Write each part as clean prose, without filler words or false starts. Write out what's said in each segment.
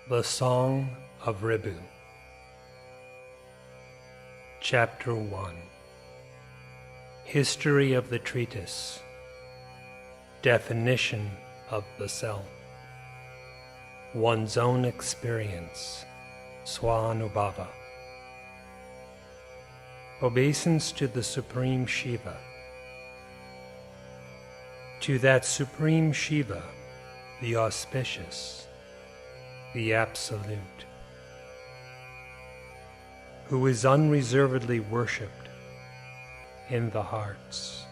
The Song of Ribhu. Chapter 1. History of the Treatise. Definition of the Self. One's own experience. Swanubhava. Obeisance to the Supreme Shiva. To that Supreme Shiva, the auspicious, the Absolute, who is unreservedly worshipped in the hearts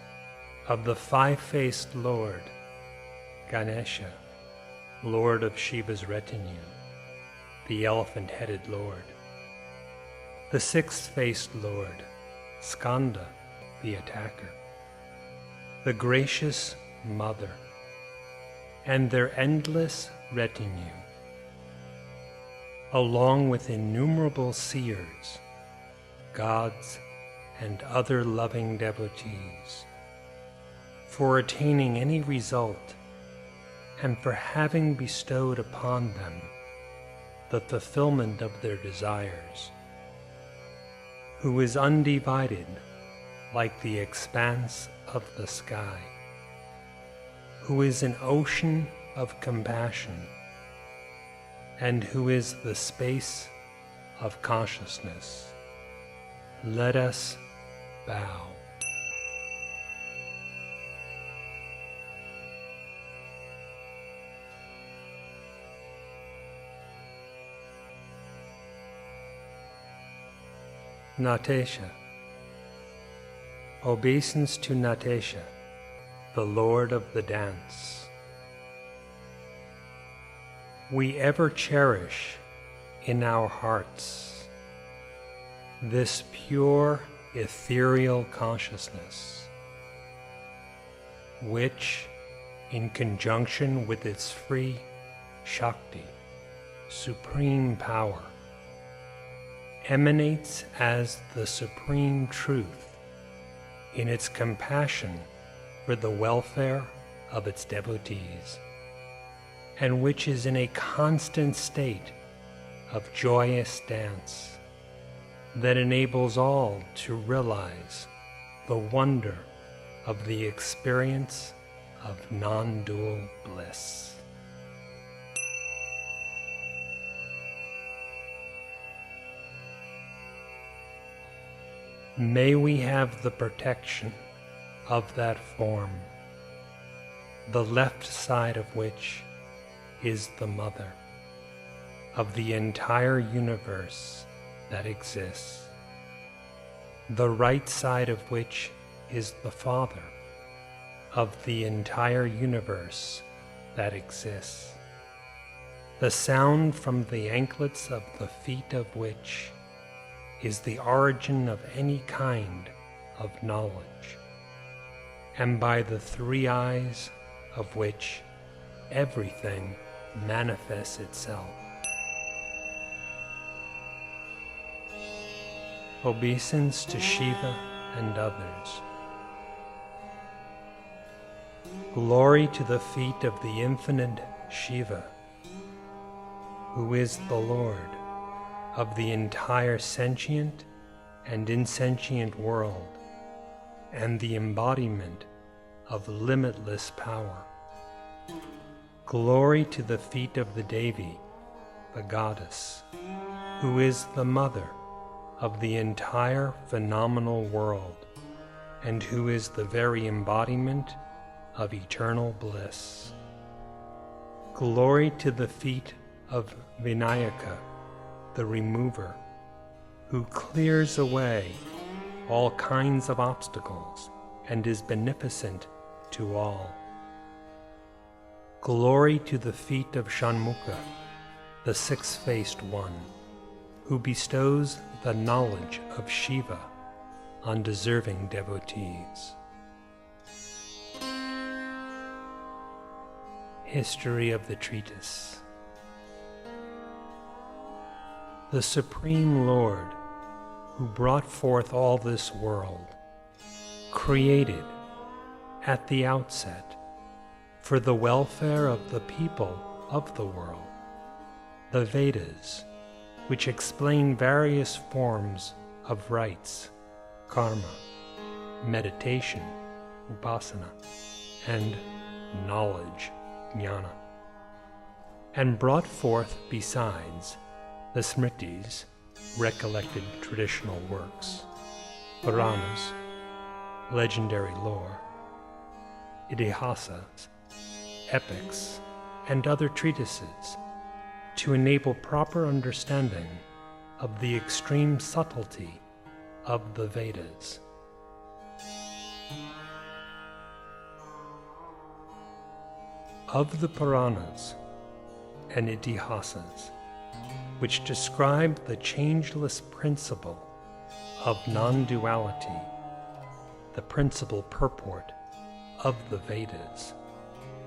of the five-faced Lord, Ganesha, Lord of Shiva's retinue, the elephant-headed Lord, the six-faced Lord, Skanda, the attacker, the gracious Mother, and their endless retinue, along with innumerable seers, gods, and other loving devotees, for attaining any result and for having bestowed upon them the fulfillment of their desires, who is undivided like the expanse of the sky, who is an ocean of compassion, and who is the space of consciousness. Let us bow. Natesha. Obeisance to Natesha, the Lord of the Dance. We ever cherish in our hearts this pure ethereal consciousness, which, in conjunction with its free Shakti, supreme power, emanates as the supreme truth in its compassion for the welfare of its devotees, and which is in a constant state of joyous dance that enables all to realize the wonder of the experience of non-dual bliss. May we have the protection of that form, the left side of which is the Mother of the entire universe that exists, the right side of which is the Father of the entire universe that exists, the sound from the anklets of the feet of which is the origin of any kind of knowledge, and by the three eyes of which everything manifests itself. Obeisance to Shiva and others. Glory to the feet of the infinite Shiva, who is the Lord of the entire sentient and insentient world, and the embodiment of limitless power. Glory to the feet of the Devi, the goddess, who is the mother of the entire phenomenal world, and who is the very embodiment of eternal bliss. Glory to the feet of Vinayaka, the remover, who clears away all kinds of obstacles and is beneficent to all. Glory to the feet of Shanmukha, the six-faced one, who bestows the knowledge of Shiva on deserving devotees. History of the Treatise. The Supreme Lord, who brought forth all this world, created at the outset for the welfare of the people of the world the Vedas, which explain various forms of rites, karma, meditation, upasana, and knowledge, jnana, and brought forth besides the Smritis, recollected traditional works, Puranas, legendary lore, Itihasas, epics, and other treatises to enable proper understanding of the extreme subtlety of the Vedas. Of the Puranas and Itihasas, which describe the changeless principle of non-duality, the principal purport of the Vedas,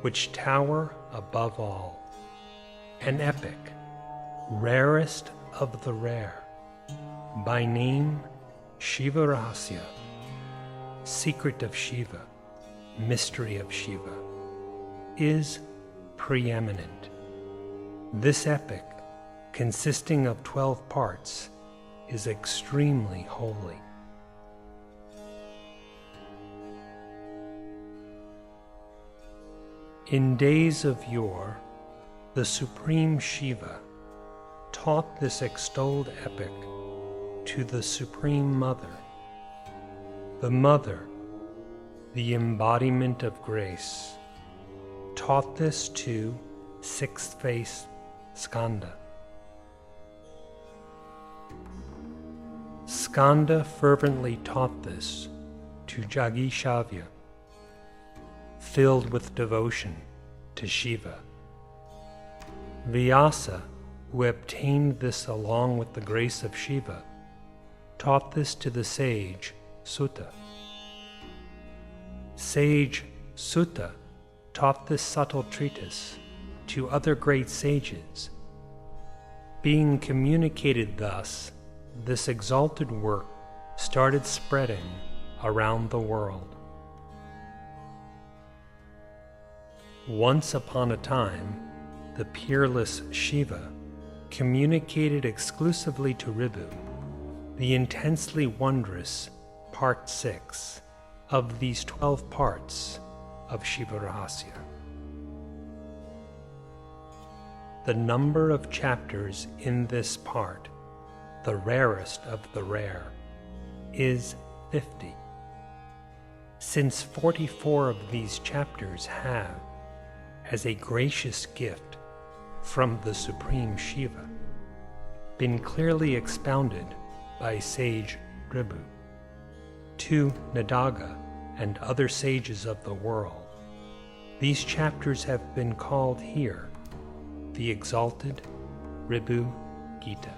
which tower above all, an epic, rarest of the rare, by name Shiva Rahasya, secret of Shiva, mystery of Shiva, is preeminent. This epic, consisting of 12 parts, is extremely holy. In days of yore, the Supreme Shiva taught this extolled epic to the Supreme Mother. The Mother, the embodiment of grace, taught this to sixth-faced Skanda. Skanda fervently taught this to Jagishavya, filled with devotion to Shiva. Vyasa, who obtained this along with the grace of Shiva, taught this to the sage Sutta. Sage Sutta taught this subtle treatise to other great sages. Being communicated thus, this exalted work started spreading around the world. Once upon a time, the peerless Shiva communicated exclusively to Ribhu the intensely wondrous Part 6 of these 12 parts of Shiva Rahasya. The number of chapters in this part, the rarest of the rare, is 50. Since 44 of these chapters have, as a gracious gift from the Supreme Shiva, been clearly expounded by sage Ribhu to Nadaga and other sages of the world, these chapters have been called here the exalted Ribhu Gita.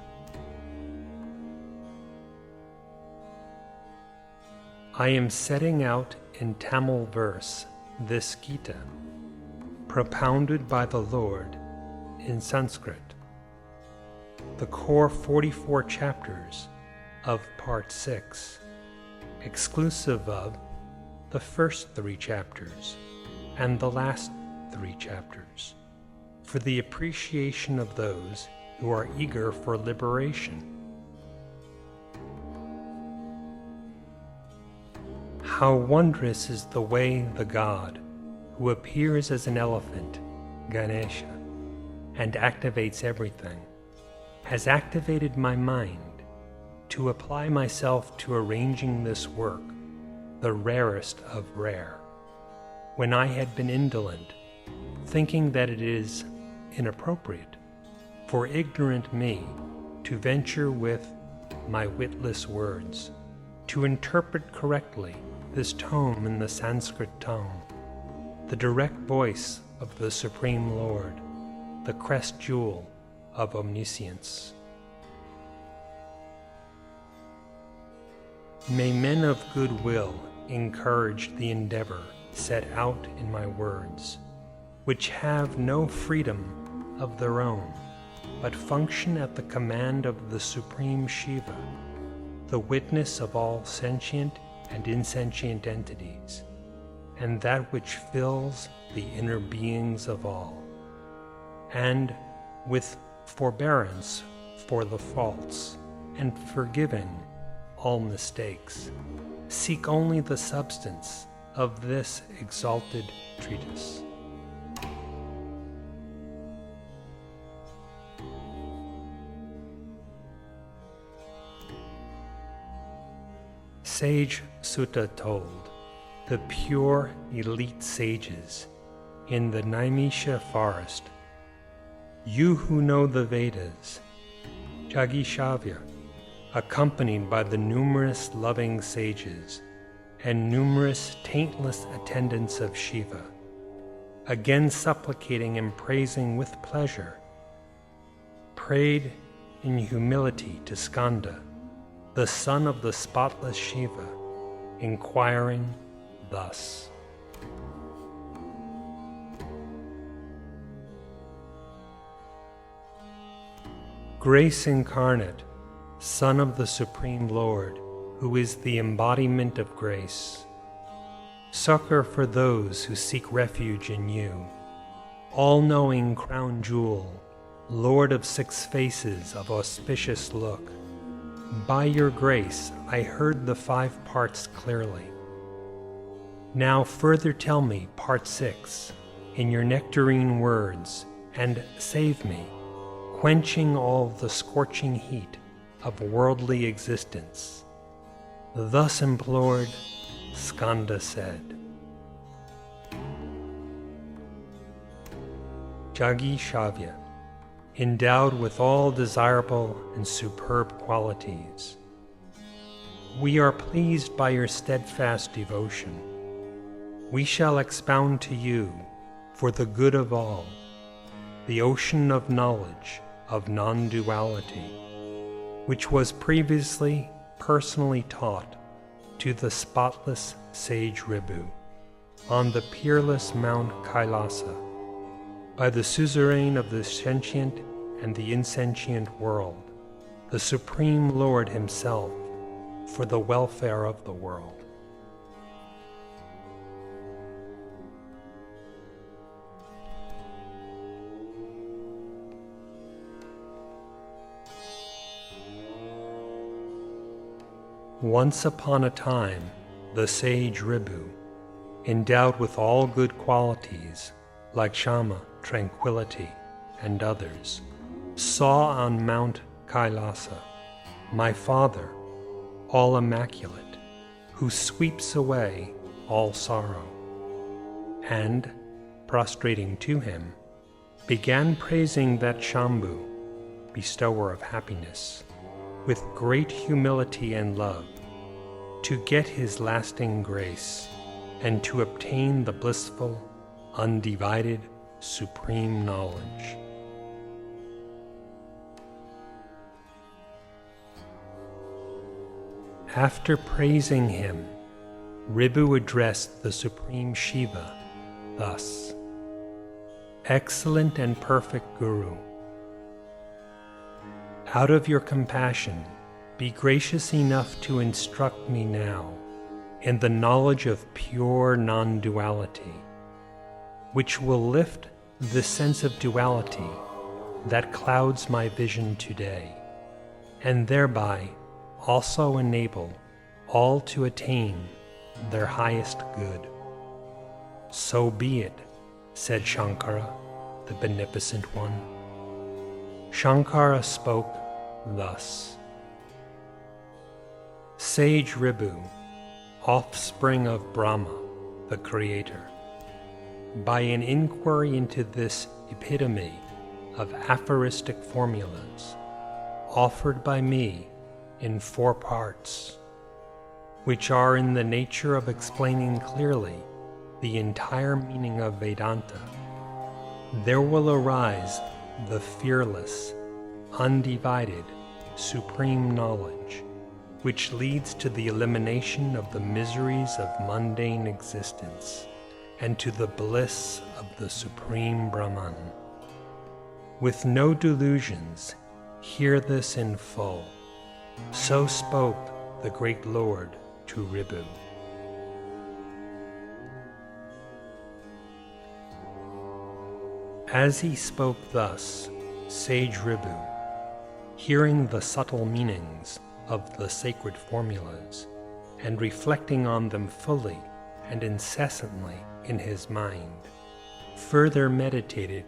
I am setting out in Tamil verse this Gita, propounded by the Lord in Sanskrit, the core 44 chapters of Part 6, exclusive of the first 3 chapters and the last 3 chapters, for the appreciation of those who are eager for liberation. How wondrous is the way the God, who appears as an elephant, Ganesha, and activates everything, has activated my mind to apply myself to arranging this work, the rarest of rare, when I had been indolent, thinking that it is inappropriate for ignorant me to venture with my witless words to interpret correctly this tome in the Sanskrit tongue, the direct voice of the Supreme Lord, the crest jewel of omniscience. May men of good will encourage the endeavor set out in my words, which have no freedom of their own, but function at the command of the Supreme Shiva, the witness of all sentient and insentient entities, and that which fills the inner beings of all, and with forbearance for the faults, and forgiving all mistakes, seek only the substance of this exalted treatise. Sage Sutta told the pure elite sages in the Naimisha forest, "You who know the Vedas, Jagishavya, accompanied by the numerous loving sages and numerous taintless attendants of Shiva, again supplicating and praising with pleasure, prayed in humility to Skanda, the son of the spotless Shiva, inquiring thus." Grace incarnate, Son of the Supreme Lord, who is the embodiment of grace, succor for those who seek refuge in you, all-knowing crown jewel, Lord of 6 faces of auspicious look. By your grace I heard the 5 parts clearly. Now further tell me part 6 in your nectarine words, and save me, quenching all the scorching heat of worldly existence. Thus implored, Skanda said. Jagishavya, endowed with all desirable and superb qualities, we are pleased by your steadfast devotion. We shall expound to you, for the good of all, the ocean of knowledge of non-duality, which was previously personally taught to the spotless sage Ribhu on the peerless Mount Kailasa by the suzerain of the sentient and the insentient world, the Supreme Lord himself, for the welfare of the world. Once upon a time, the sage Ribhu, endowed with all good qualities, like Shama, tranquility, and others, saw on Mount Kailasa my Father, all immaculate, who sweeps away all sorrow, and, prostrating to him, began praising that Shambhu, bestower of happiness, with great humility and love, to get his lasting grace and to obtain the blissful, undivided, supreme knowledge. After praising him, Ribhu addressed the Supreme Shiva thus: "Excellent and perfect Guru, out of your compassion, be gracious enough to instruct me now in the knowledge of pure non-duality, which will lift the sense of duality that clouds my vision today, and thereby also enable all to attain their highest good." "So be it," said Shankara, the Beneficent One. Shankara spoke thus: "Sage Ribhu, offspring of Brahma, the Creator, by an inquiry into this epitome of aphoristic formulas offered by me in 4 parts, which are in the nature of explaining clearly the entire meaning of Vedanta, there will arise the fearless, undivided, supreme knowledge, which leads to the elimination of the miseries of mundane existence and to the bliss of the Supreme Brahman. With no delusions, hear this in full." So spoke the great Lord to Ribhu. As he spoke thus, Sage Ribhu, hearing the subtle meanings of the sacred formulas and reflecting on them fully and incessantly in his mind, further meditated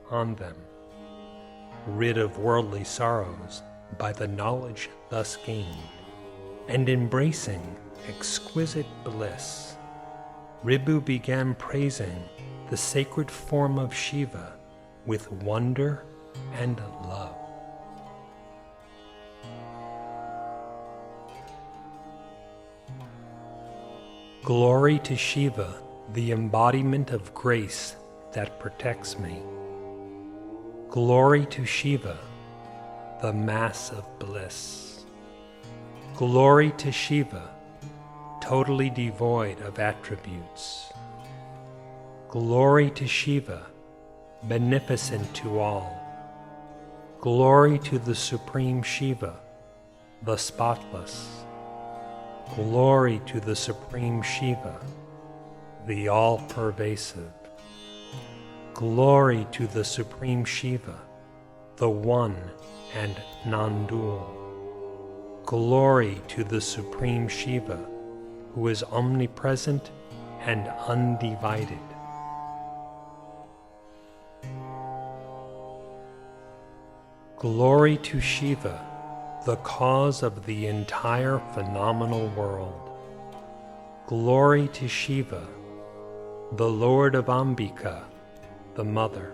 on them, rid of worldly sorrows by the knowledge thus gained, and embracing exquisite bliss, Ribhu began praising the sacred form of Shiva with wonder and love. Glory to Shiva, the embodiment of grace that protects me. Glory to Shiva, the mass of bliss. Glory to Shiva, totally devoid of attributes. Glory to Shiva, beneficent to all. Glory to the Supreme Shiva, the spotless. Glory to the Supreme Shiva, the all-pervasive. Glory to the Supreme Shiva, the one and non-dual. Glory to the Supreme Shiva, who is omnipresent and undivided. Glory to Shiva, the cause of the entire phenomenal world. Glory to Shiva, the Lord of Ambika, the Mother.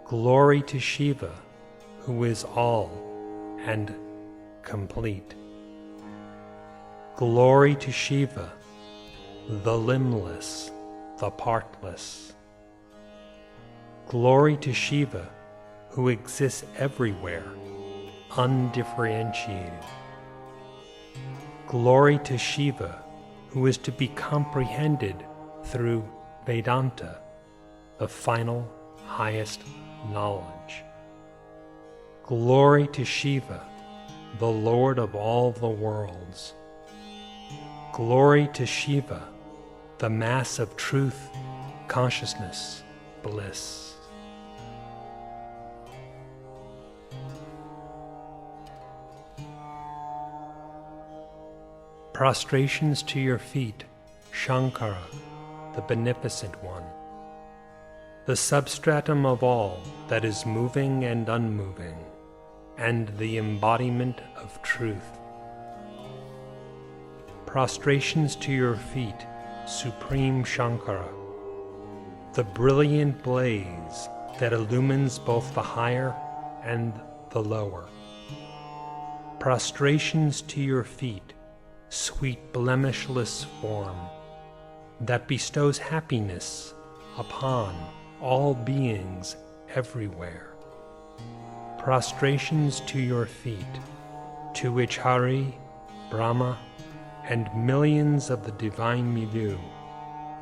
Glory to Shiva, who is all and complete. Glory to Shiva, the limbless, the partless. Glory to Shiva, who exists everywhere, undifferentiated. Glory to Shiva, who is to be comprehended through Vedanta, the final, highest knowledge. Glory to Shiva, the Lord of all the worlds. Glory to Shiva, the mass of truth, consciousness, bliss. Prostrations to your feet, Shankara, the Beneficent One, the substratum of all that is moving and unmoving, and the embodiment of truth. Prostrations to your feet, Supreme Shankara, the brilliant blaze that illumines both the higher and the lower. Prostrations to your feet, sweet blemishless form that bestows happiness upon all beings everywhere. Prostrations to your feet, to which Hari, Brahma, and millions of the divine milieu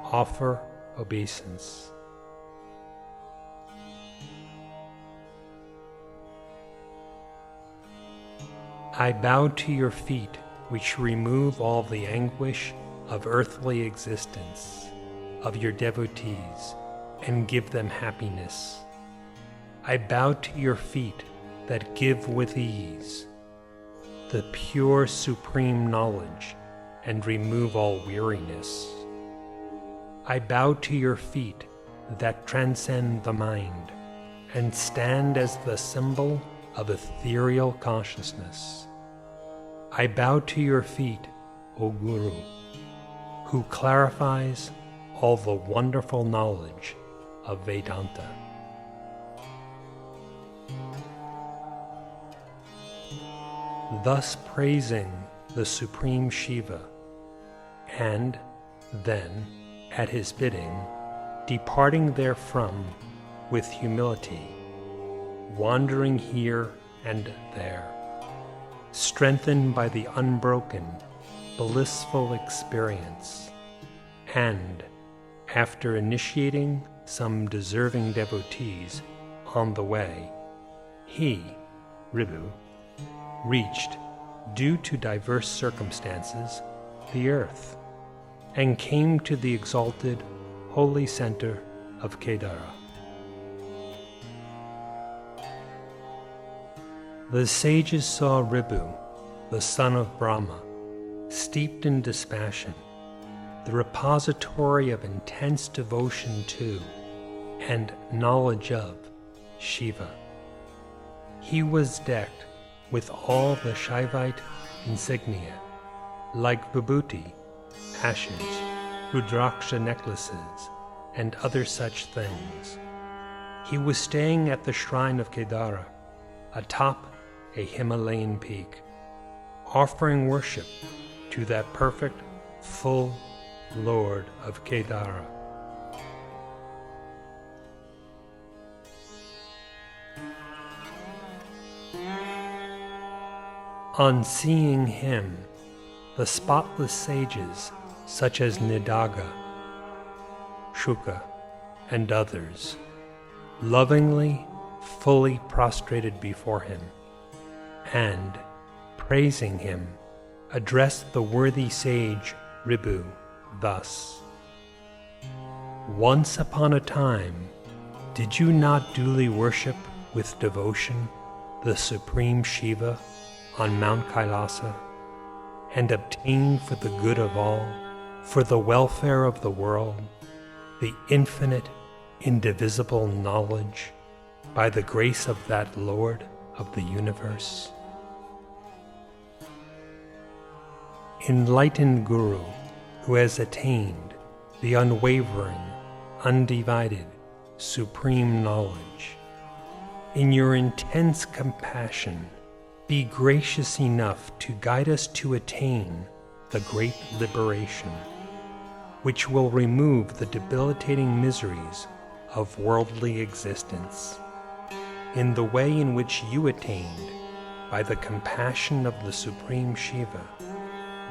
offer obeisance. I bow to your feet, which remove all the anguish of earthly existence, of your devotees, and give them happiness. I bow to your feet that give with ease the pure supreme knowledge and remove all weariness. I bow to your feet that transcend the mind and stand as the symbol of ethereal consciousness. I bow to your feet, O Guru, who clarifies all the wonderful knowledge of Vedanta. Thus praising the Supreme Shiva, and then, at his bidding, departing therefrom with humility, wandering here and there, strengthened by the unbroken, blissful experience, and, after initiating some deserving devotees on the way, he, Ribhu, reached, due to diverse circumstances, the earth, and came to the exalted, holy center of Kedara. The sages saw Ribhu, the son of Brahma, steeped in dispassion, the repository of intense devotion to and knowledge of Shiva. He was decked with all the Shaivite insignia, like vibhuti, ashes, rudraksha necklaces, and other such things. He was staying at the shrine of Kedara, atop a Himalayan peak, offering worship to that perfect, full Lord of Kedara. On seeing him, the spotless sages, such as Nidaga, Shuka, and others, lovingly, fully prostrated before him, and, praising him, addressed the worthy sage Ribhu thus: "Once upon a time, did you not duly worship with devotion the Supreme Shiva on Mount Kailasa, and obtain for the good of all, for the welfare of the world, the infinite, indivisible knowledge by the grace of that Lord of the universe? Enlightened Guru, who has attained the unwavering, undivided, supreme knowledge, in your intense compassion, be gracious enough to guide us to attain the great liberation, which will remove the debilitating miseries of worldly existence, in the way in which you attained, by the compassion of the Supreme Shiva,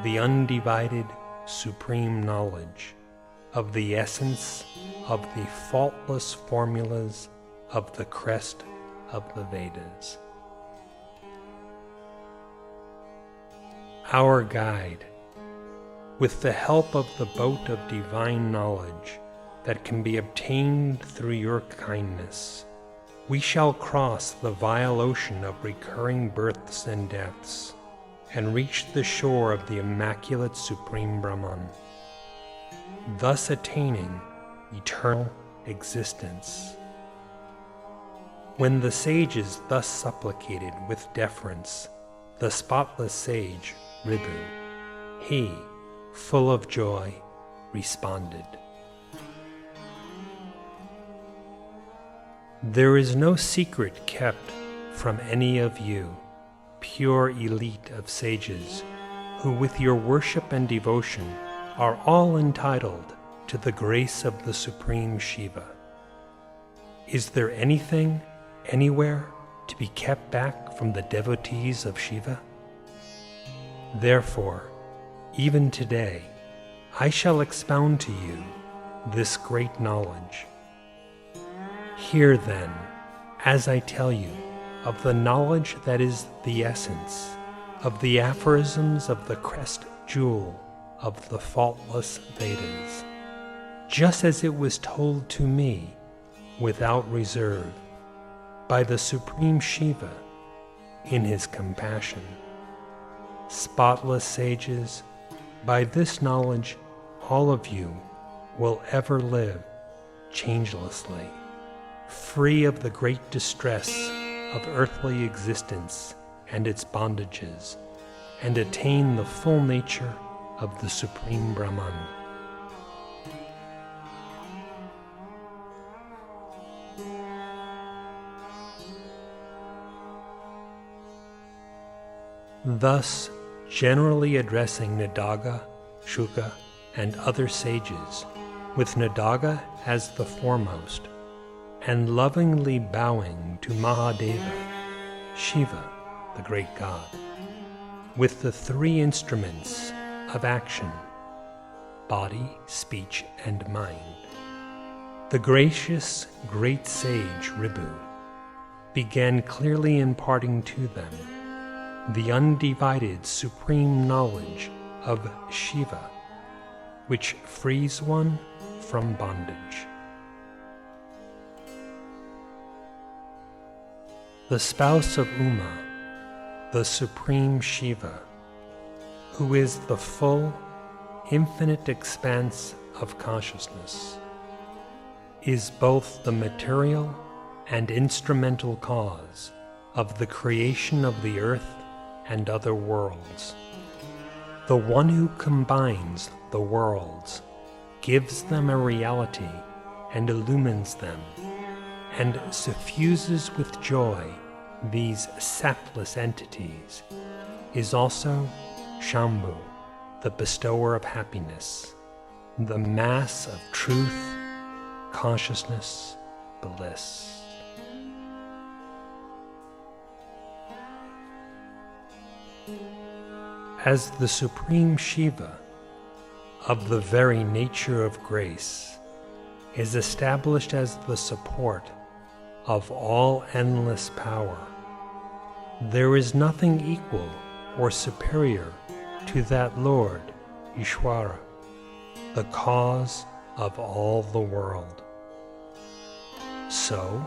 the undivided, supreme knowledge of the essence of the faultless formulas of the crest of the Vedas. Our guide, with the help of the boat of divine knowledge that can be obtained through your kindness, we shall cross the vile ocean of recurring births and deaths, and reach the shore of the immaculate Supreme Brahman, thus attaining eternal existence." When the sages thus supplicated with deference the spotless sage Ribhu, he, full of joy, responded, "There is no secret kept from any of you, pure elite of sages, who with your worship and devotion are all entitled to the grace of the Supreme Shiva. Is there anything, anywhere, to be kept back from the devotees of Shiva? Therefore, even today, I shall expound to you this great knowledge. Hear then, as I tell you, of the knowledge that is the essence of the aphorisms of the crest jewel of the faultless Vedas, just as it was told to me, without reserve, by the Supreme Shiva in his compassion. Spotless sages, by this knowledge all of you will ever live changelessly, free of the great distress of earthly existence and its bondages, and attain the full nature of the Supreme Brahman. Thus, generally addressing Nidaga, Shuka, and other sages, with Nidaga as the foremost, and lovingly bowing to Mahadeva, Shiva, the great god, with the three instruments of action, body, speech, and mind, the gracious great sage Ribhu began clearly imparting to them the undivided supreme knowledge of Shiva, which frees one from bondage. The spouse of Uma, the Supreme Shiva, who is the full, infinite expanse of consciousness, is both the material and instrumental cause of the creation of the earth and other worlds. The one who combines the worlds, gives them a reality and illumines them, and suffuses with joy these sapless entities, is also Shambhu, the bestower of happiness, the mass of truth, consciousness, bliss. As the Supreme Shiva, of the very nature of grace, is established as the support of all endless power, there is nothing equal or superior to that Lord, Ishvara, the cause of all the world. So,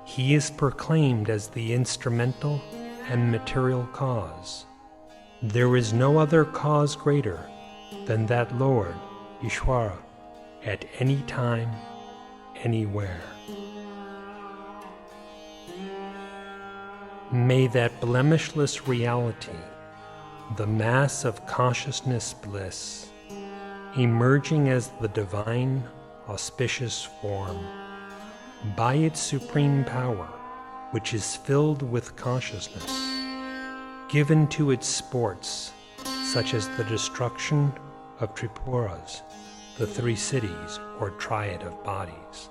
he is proclaimed as the instrumental and material cause. There is no other cause greater than that Lord, Ishvara, at any time, anywhere. May that blemishless reality, the mass of consciousness bliss, emerging as the divine, auspicious form, by its supreme power, which is filled with consciousness, given to its sports, such as the destruction of Tripuras, the three cities or triad of bodies,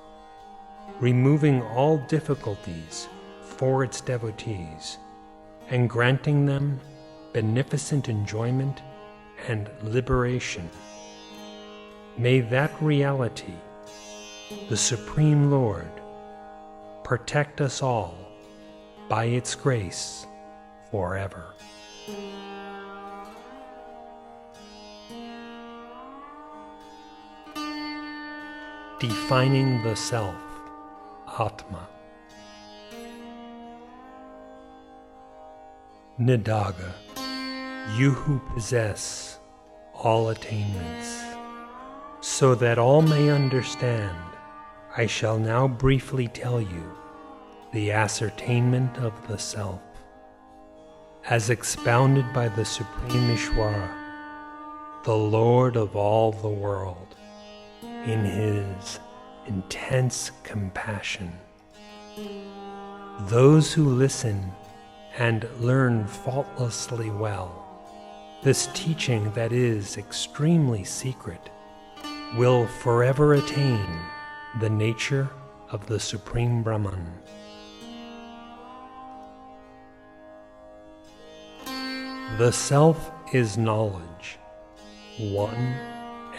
removing all difficulties for its devotees, and granting them beneficent enjoyment and liberation. May that reality, the Supreme Lord, protect us all by its grace forever. Defining the Self, Atma. Nidaga, you who possess all attainments, so that all may understand, I shall now briefly tell you the ascertainment of the Self, as expounded by the Supreme Ishvara, the Lord of all the world, in his intense compassion. Those who listen and learn faultlessly well this teaching that is extremely secret will forever attain the nature of the Supreme Brahman. The Self is knowledge, one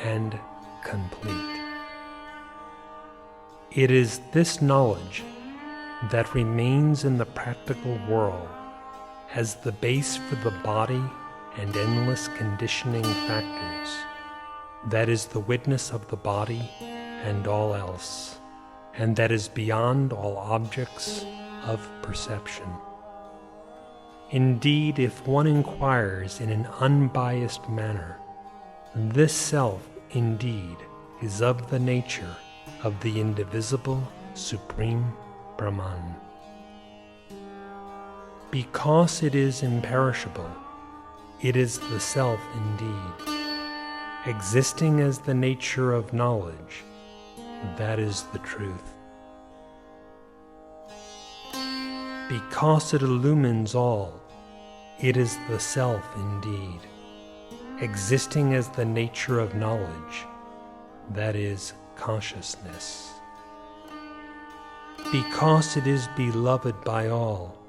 and complete. It is this knowledge that remains in the practical world as the base for the body and endless conditioning factors, that is the witness of the body and all else, and that is beyond all objects of perception. Indeed, if one inquires in an unbiased manner, this Self indeed is of the nature of the indivisible Supreme Brahman. Because it is imperishable, it is the Self indeed, existing as the nature of knowledge, that is the truth. Because it illumines all, it is the Self indeed, existing as the nature of knowledge, that is consciousness. Because it is beloved by all,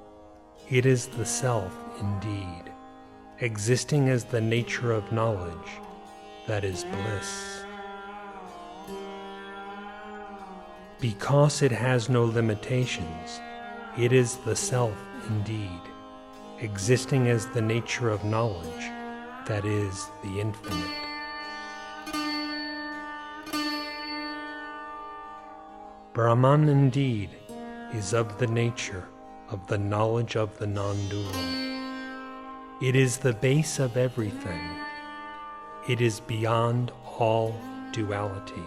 it is the Self indeed, existing as the nature of knowledge, that is bliss. Because it has no limitations, it is the Self indeed, existing as the nature of knowledge, that is the infinite. Brahman indeed is of the nature of the knowledge of the non-dual, It is the base of everything. It is beyond all duality,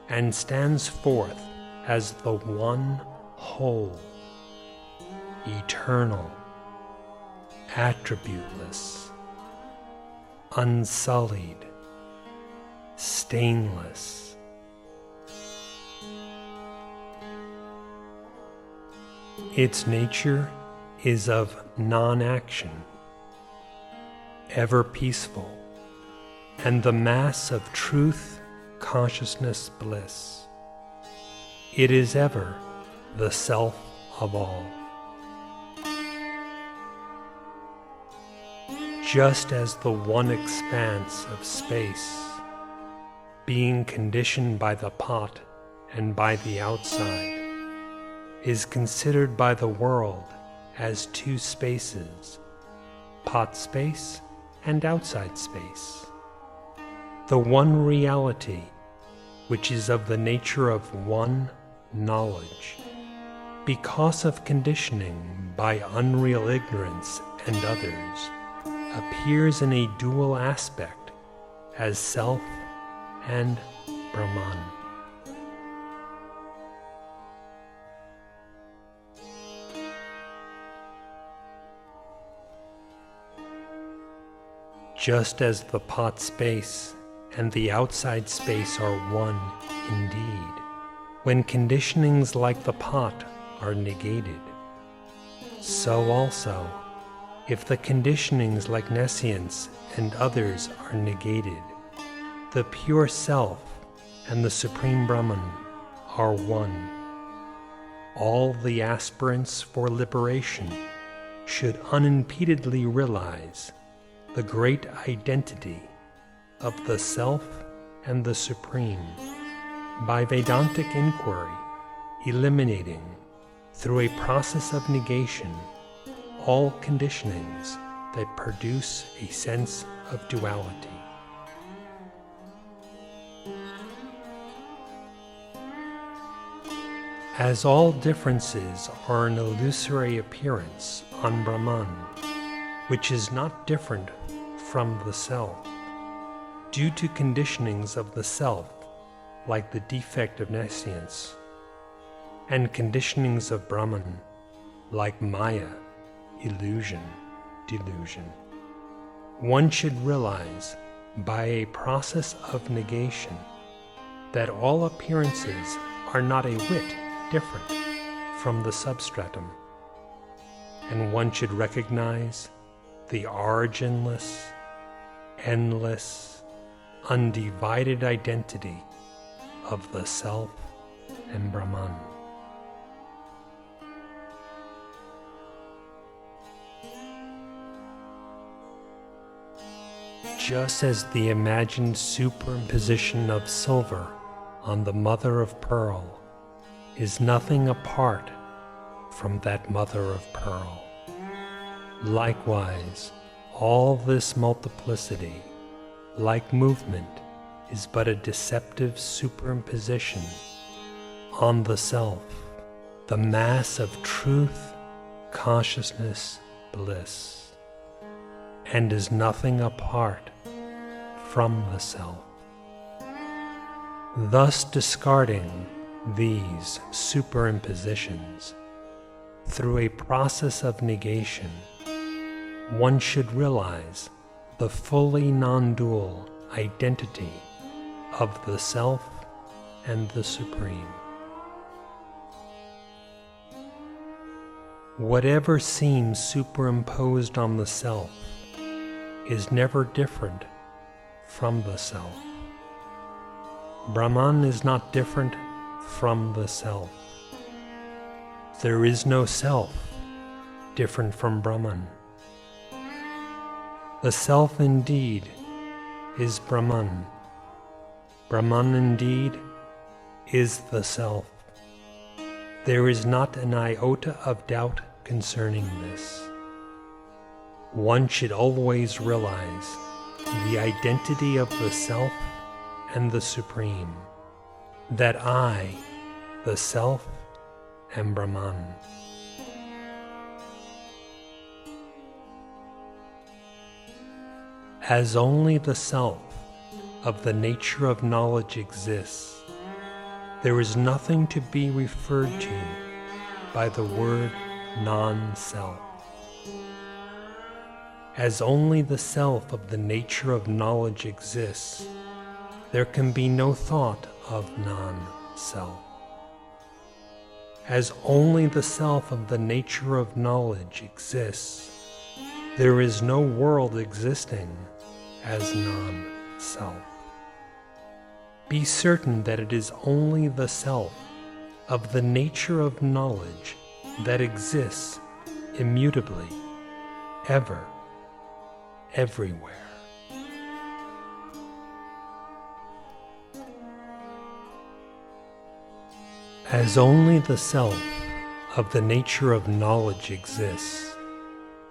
and stands forth as the one whole, eternal, attributeless, unsullied, stainless. Its nature is of non-action, ever peaceful, and the mass of truth, consciousness, bliss. It is ever the self of all. Just as the one expanse of space, being conditioned by the pot and by the outside, is considered by the world as two spaces, pot space and outside space. The one reality, which is of the nature of one knowledge, because of conditioning by unreal ignorance and others, appears in a dual aspect as self and Brahman. Just as the pot space and the outside space are one indeed, when conditionings like the pot are negated, so also, if the conditionings like nescience and others are negated, the pure self and the Supreme Brahman are one. All the aspirants for liberation should unimpededly realize the great identity of the Self and the Supreme by Vedantic inquiry, eliminating, through a process of negation, all conditionings that produce a sense of duality. As all differences are an illusory appearance on Brahman, which is not different from the Self, due to conditionings of the Self, like the defect of nescience, and conditionings of Brahman, like Maya, illusion, delusion. One should realize, by a process of negation, that all appearances are not a whit different from the substratum, and one should recognize the originless, endless, undivided identity of the Self and Brahman. Just as the imagined superimposition of silver on the mother of pearl is nothing apart from that mother of pearl, likewise, all this multiplicity, like movement, is but a deceptive superimposition on the Self, the mass of truth, consciousness, bliss, and is nothing apart from the Self. Thus discarding these superimpositions through a process of negation, one should realize the fully non-dual identity of the Self and the Supreme. Whatever seems superimposed on the Self is never different from the Self. Brahman is not different from the Self. There is no Self different from Brahman. The Self indeed is Brahman. Brahman indeed is the Self. There is not an iota of doubt concerning this. One should always realize the identity of the Self and the Supreme, that I, the Self, am Brahman. As only the self of the nature of knowledge exists, there is nothing to be referred to by the word non-self. As only the self of the nature of knowledge exists, there can be no thought of non-self. As only the self of the nature of knowledge exists, there is no world existing as non-self. Be certain that it is only the self of the nature of knowledge that exists immutably, ever, everywhere. As only the self of the nature of knowledge exists,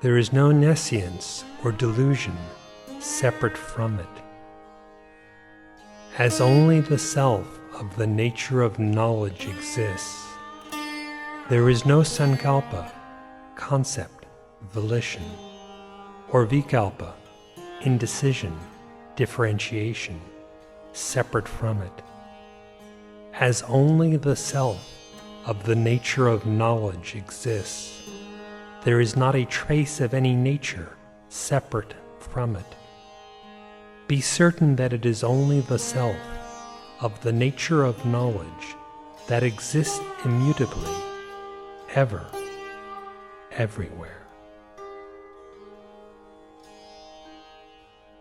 there is no nescience or delusion separate from it. As only the self of the nature of knowledge exists, there is no sankalpa, concept, volition, or vikalpa, indecision, differentiation, separate from it. As only the self of the nature of knowledge exists, there is not a trace of any nature separate from it. Be certain that it is only the self of the nature of knowledge that exists immutably, ever, everywhere.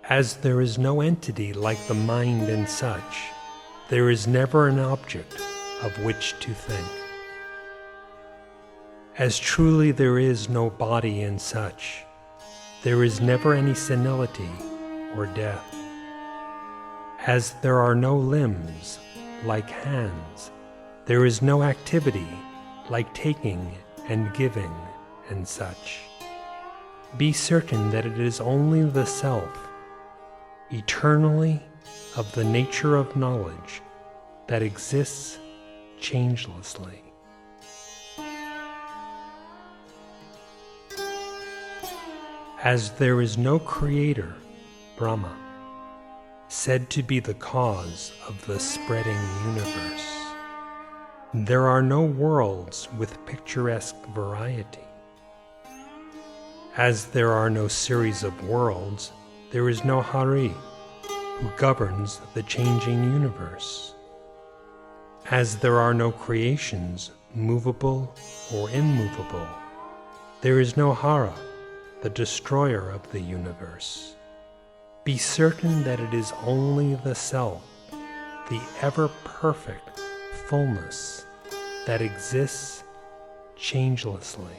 As there is no entity like the mind and such, there is never an object of which to think. As truly there is no body and such, there is never any senility or death. As there are no limbs like hands, there is no activity like taking and giving and such. Be certain that it is only the self, eternally of the nature of knowledge, that exists changelessly. As there is no creator, Brahma, said to be the cause of the spreading universe, there are no worlds with picturesque variety. As there are no series of worlds, there is no Hari, who governs the changing universe. As there are no creations, movable or immovable, there is no Hara, the destroyer of the universe. Be certain that it is only the self, the ever-perfect fullness, that exists changelessly.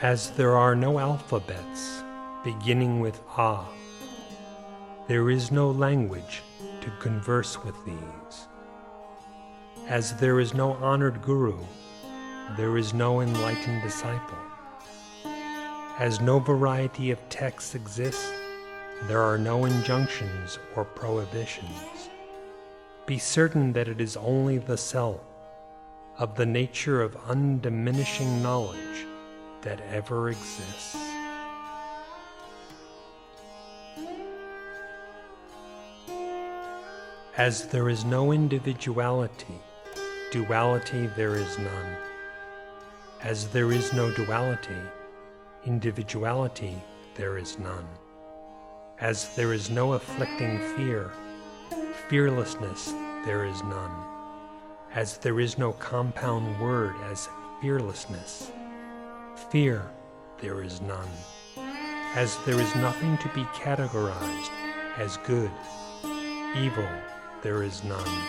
As there are no alphabets beginning with A, there is no language to converse with these. As there is no honored guru, there is no enlightened disciple. As no variety of texts exist, there are no injunctions or prohibitions. Be certain that it is only the self, of the nature of undiminishing knowledge, that ever exists. As there is no individuality, duality there is none. As there is no duality, individuality there is none. As there is no afflicting fear, fearlessness there is none. As there is no compound word as fearlessness, fear there is none. As there is nothing to be categorized as good, evil there is none.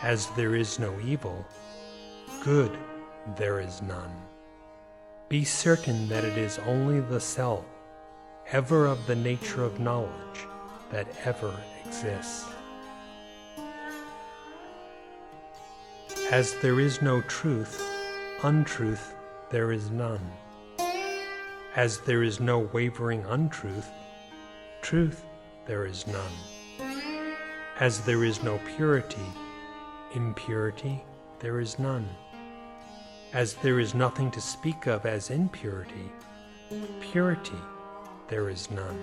As there is no evil, good there is none. Be certain that it is only the self, ever of the nature of knowledge, that ever exists. As there is no truth, untruth there is none. As there is no wavering untruth, truth there is none. As there is no purity, impurity there is none. As there is nothing to speak of as impurity, purity, there is none.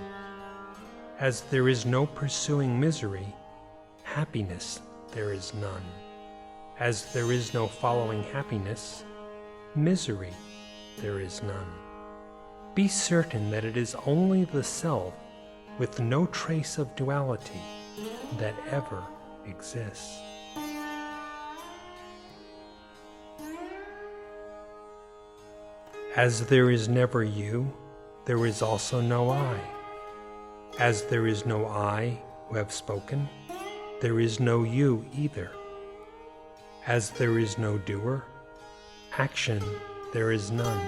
As there is no pursuing misery, happiness, there is none. As there is no following happiness, misery, there is none. Be certain that it is only the self, with no trace of duality, that ever exists. As there is never you, there is also no I. As there is no I who have spoken, there is no you either. As there is no doer, action, there is none.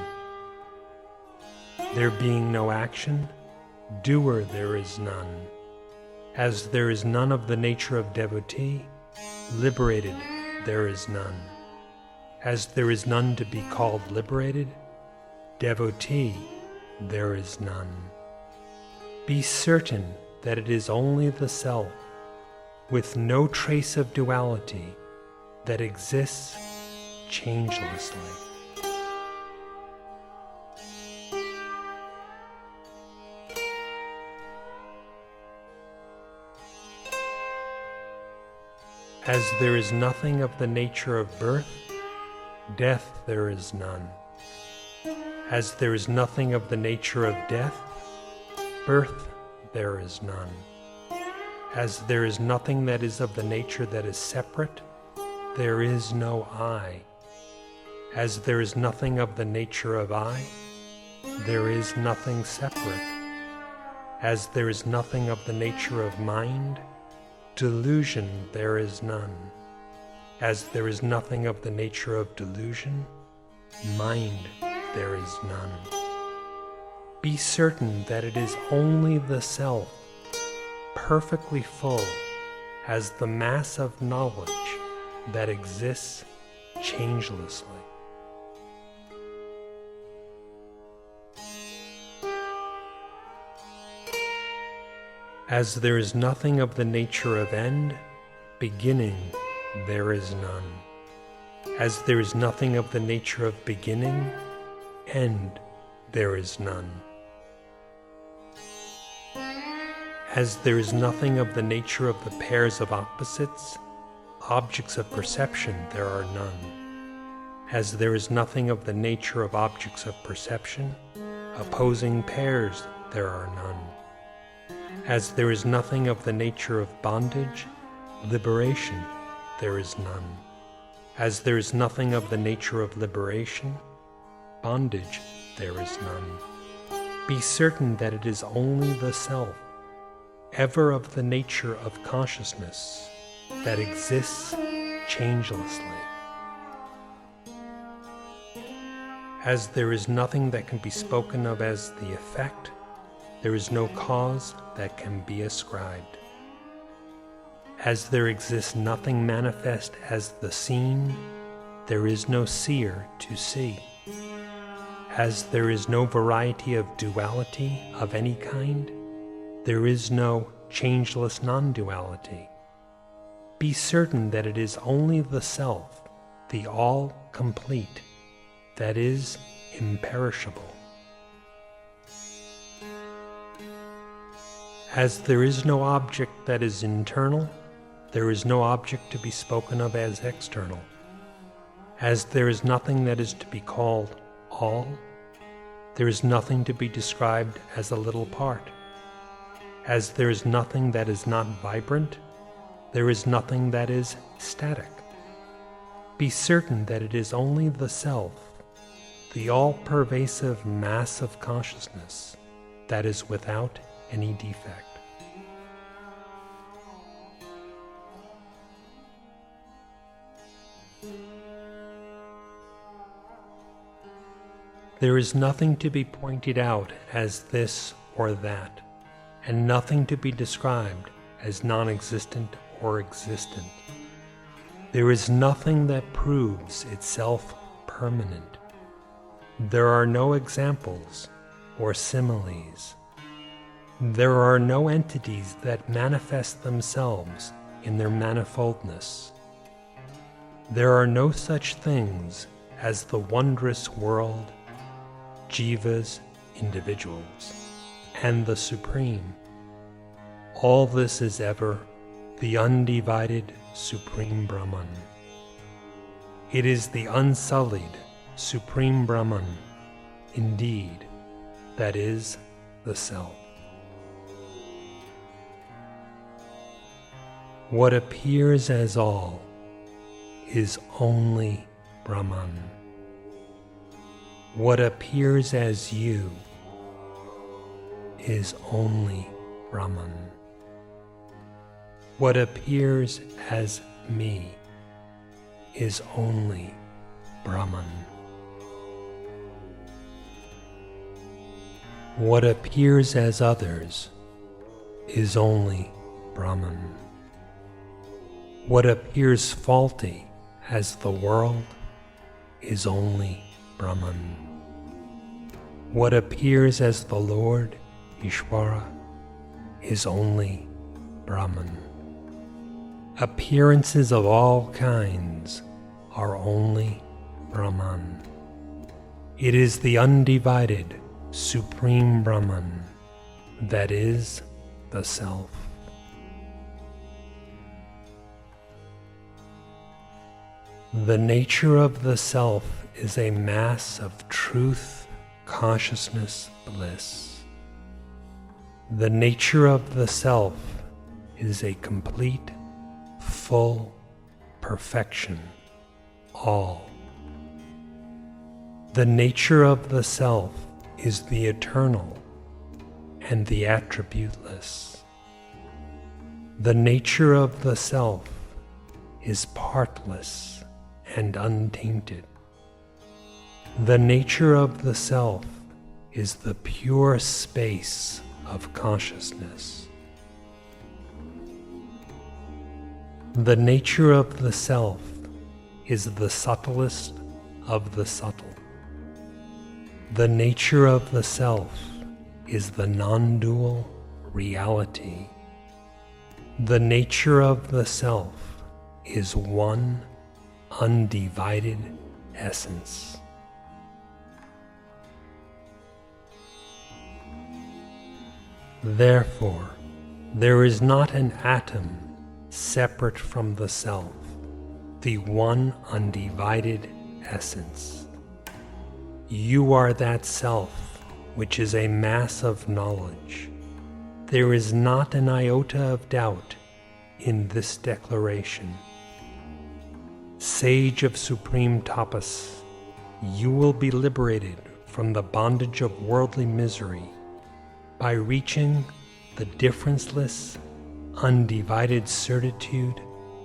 There being no action, doer there is none. As there is none of the nature of devotee, liberated there is none. As there is none to be called liberated, devotee there is none. Be certain that it is only the self, with no trace of duality, that exists changelessly. As there is nothing of the nature of birth, death there is none. As there is nothing of the nature of death, birth there is none. As there is nothing that is of the nature that is separate, there is no I. As there is nothing of the nature of I, there is nothing separate. As there is nothing of the nature of mind, delusion there is none. As there is nothing of the nature of delusion, mind there is none. Be certain that it is only the self, perfectly full, as the mass of knowledge that exists changelessly. As there is nothing of the nature of end, beginning there is none. As there is nothing of the nature of beginning, end there is none. As there is nothing of the nature of the pairs of opposites, objects of perception there are none. As there is nothing of the nature of objects of perception, opposing pairs there are none. As there is nothing of the nature of bondage, liberation there is none. As there is nothing of the nature of liberation, bondage there is none. Be certain that it is only the self, ever of the nature of consciousness, that exists changelessly. As there is nothing that can be spoken of as the effect, there is no cause that can be ascribed. As there exists nothing manifest as the seen, there is no seer to see. As there is no variety of duality of any kind, there is no changeless non-duality. Be certain that it is only the self, the all-complete, that is imperishable. As there is no object that is internal, there is no object to be spoken of as external. As there is nothing that is to be called all, there is nothing to be described as a little part. As there is nothing that is not vibrant, there is nothing that is static. Be certain that it is only the self, the all-pervasive mass of consciousness, that is without any defect. There is nothing to be pointed out as this or that, and nothing to be described as non-existent or existent. There is nothing that proves itself permanent. There are no examples or similes. There are no entities that manifest themselves in their manifoldness. There are no such things as the wondrous world, jivas, individuals, and the Supreme. All this is ever the undivided Supreme Brahman. It is the unsullied Supreme Brahman, indeed, that is the Self. What appears as all is only Brahman. What appears as you is only Brahman. What appears as me is only Brahman. What appears as others is only Brahman. What appears faulty as the world is only Brahman. What appears as the Lord, Ishvara, is only Brahman. Appearances of all kinds are only Brahman. It is the undivided Supreme Brahman that is the Self. The nature of the Self is a mass of truth, consciousness, bliss. The nature of the Self is a complete, full perfection, all. The nature of the Self is the eternal and the attributeless. The nature of the Self is partless and untainted. The nature of the Self is the pure space of consciousness. The nature of the Self is the subtlest of the subtle. The nature of the Self is the non-dual reality. The nature of the Self is one undivided essence. Therefore, there is not an atom separate from the Self, the one undivided essence. You are that Self which is a mass of knowledge. There is not an iota of doubt in this declaration. Sage of supreme tapas, you will be liberated from the bondage of worldly misery by reaching the differenceless, undivided certitude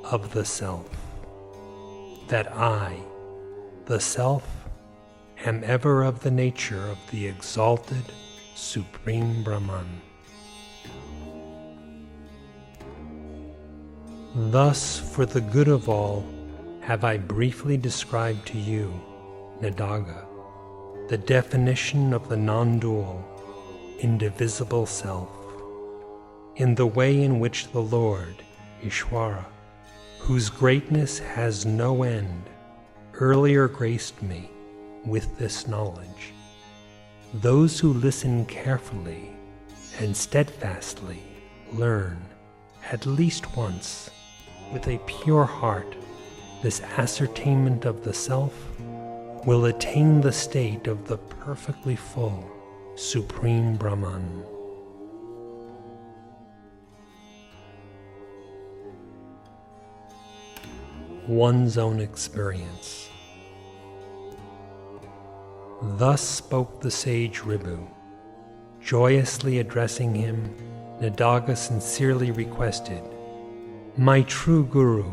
of the Self, that I, the Self, am ever of the nature of the exalted Supreme Brahman. Thus, for the good of all, have I briefly described to you, Nadaga, the definition of the non-dual, indivisible Self, in the way in which the Lord, Ishvara, whose greatness has no end, earlier graced me with this knowledge. Those who listen carefully and steadfastly learn, at least once, with a pure heart, this ascertainment of the Self, will attain the state of the perfectly full Supreme Brahman. One's own experience. Thus spoke the sage Ribhu. Joyously addressing him, Nadaga sincerely requested, "My true Guru,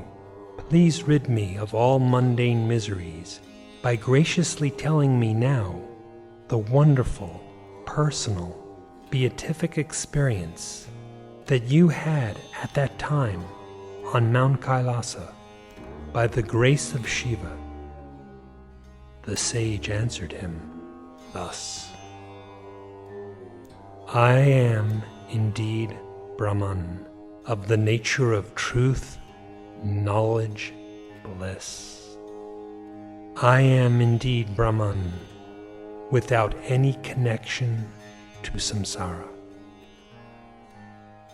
please rid me of all mundane miseries by graciously telling me now the wonderful, personal, beatific experience that you had at that time on Mount Kailasa by the grace of Shiva." The sage answered him thus, "I am indeed Brahman, of the nature of truth, knowledge, bliss. I am indeed Brahman, without any connection to samsara.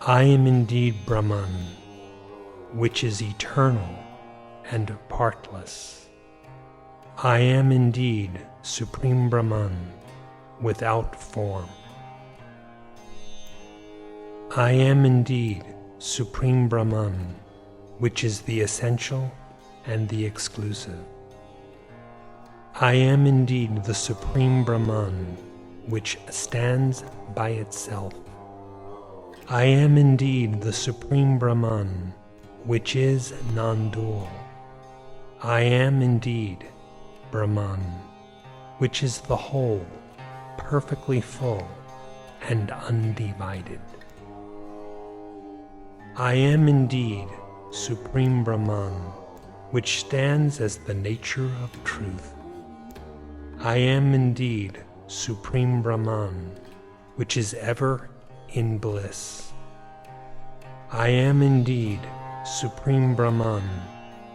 I am indeed Brahman, which is eternal and partless. I am indeed Supreme Brahman, without form. I am indeed Supreme Brahman, which is the essential and the exclusive. I am indeed the Supreme Brahman, which stands by itself. I am indeed the Supreme Brahman, which is non-dual. I am indeed Brahman, which is the whole, perfectly full and undivided. I am indeed Supreme Brahman, which stands as the nature of truth. I am indeed Supreme Brahman, which is ever in bliss. I am indeed Supreme Brahman,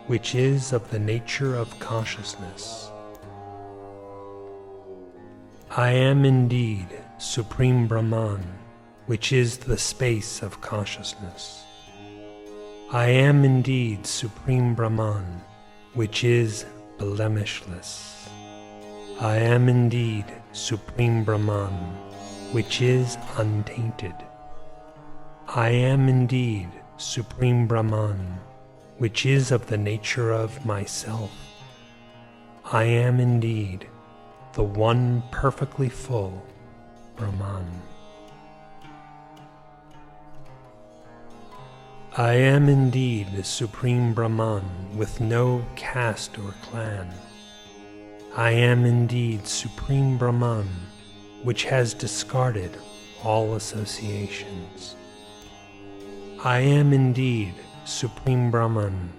which is of the nature of consciousness. I am indeed Supreme Brahman, which is the space of consciousness. I am indeed Supreme Brahman, which is blemishless. I am indeed Supreme Brahman, which is untainted. I am indeed Supreme Brahman, which is of the nature of myself. I am indeed the one perfectly full Brahman. I am indeed the Supreme Brahman with no caste or clan. I am indeed Supreme Brahman, which has discarded all associations. I am indeed Supreme Brahman,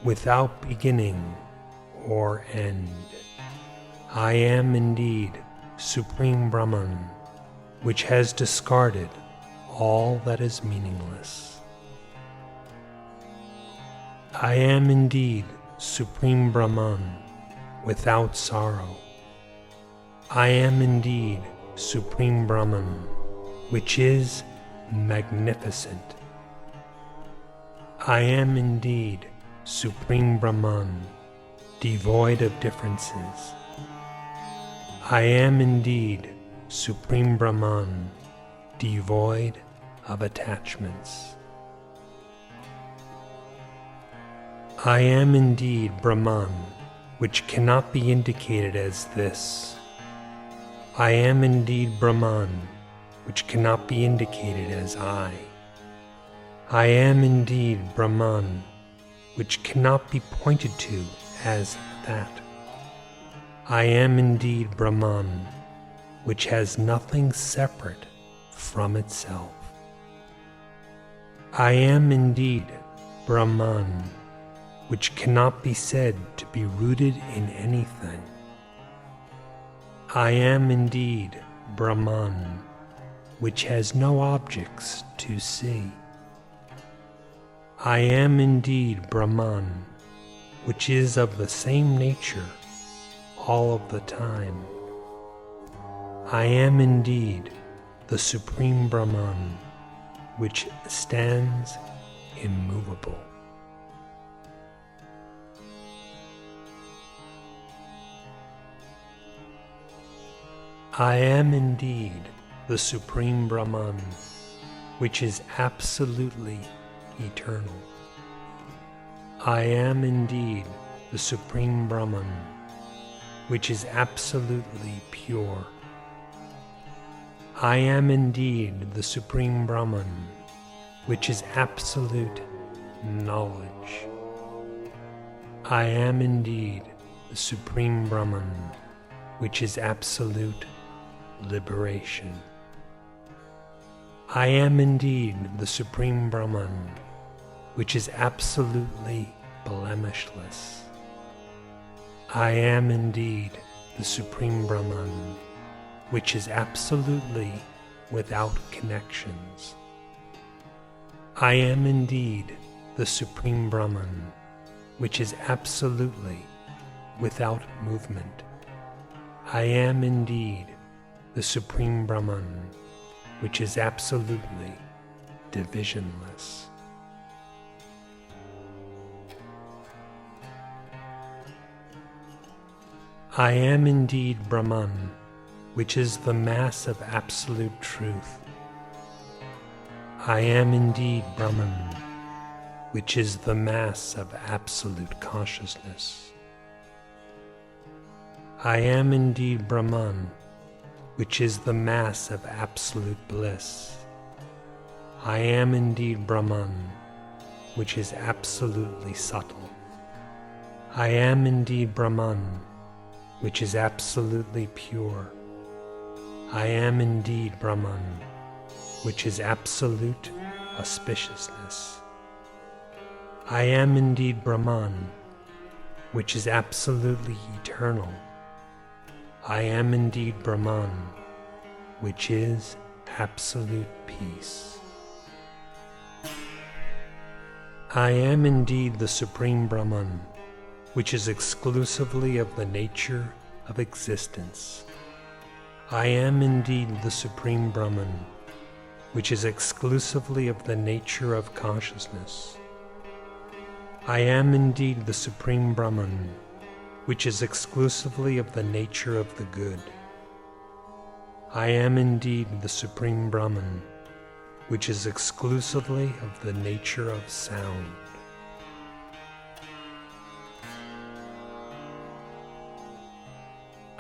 without beginning or end. I am indeed Supreme Brahman, which has discarded all that is meaningless. I am indeed Supreme Brahman, without sorrow. I am indeed Supreme Brahman, which is magnificent. I am indeed Supreme Brahman, devoid of differences. I am indeed Supreme Brahman, devoid of attachments. I am indeed Brahman, which cannot be indicated as this. I am indeed Brahman, which cannot be indicated as I. I am indeed Brahman, which cannot be pointed to as that. I am indeed Brahman, which has nothing separate from itself. I am indeed Brahman, which cannot be said to be rooted in anything. I am indeed Brahman, which has no objects to see. I am indeed Brahman, which is of the same nature all of the time. I am indeed the Supreme Brahman, which stands immovable. I am indeed the Supreme Brahman, which is absolutely eternal. I am indeed the Supreme Brahman, which is absolutely pure. I am indeed the Supreme Brahman, which is absolute knowledge. I am indeed the Supreme Brahman, which is absolute liberation. I am indeed the Supreme Brahman, which is absolutely blemishless. I am indeed the Supreme Brahman, which is absolutely without connections. I am indeed the Supreme Brahman, which is absolutely without movement. I am indeed the Supreme Brahman, which is absolutely divisionless. I am indeed Brahman, which is the mass of absolute truth. I am indeed Brahman, which is the mass of absolute consciousness. I am indeed Brahman, which is the mass of absolute bliss. I am indeed Brahman, which is absolutely subtle. I am indeed Brahman, which is absolutely pure. I am indeed Brahman, which is absolute auspiciousness. I am indeed Brahman, which is absolutely eternal. I am indeed Brahman, which is absolute peace. I am indeed the Supreme Brahman, which is exclusively of the nature of existence. I am indeed the Supreme Brahman, which is exclusively of the nature of consciousness. I am indeed the Supreme Brahman, which is exclusively of the nature of the good. I am indeed the Supreme Brahman, which is exclusively of the nature of sound.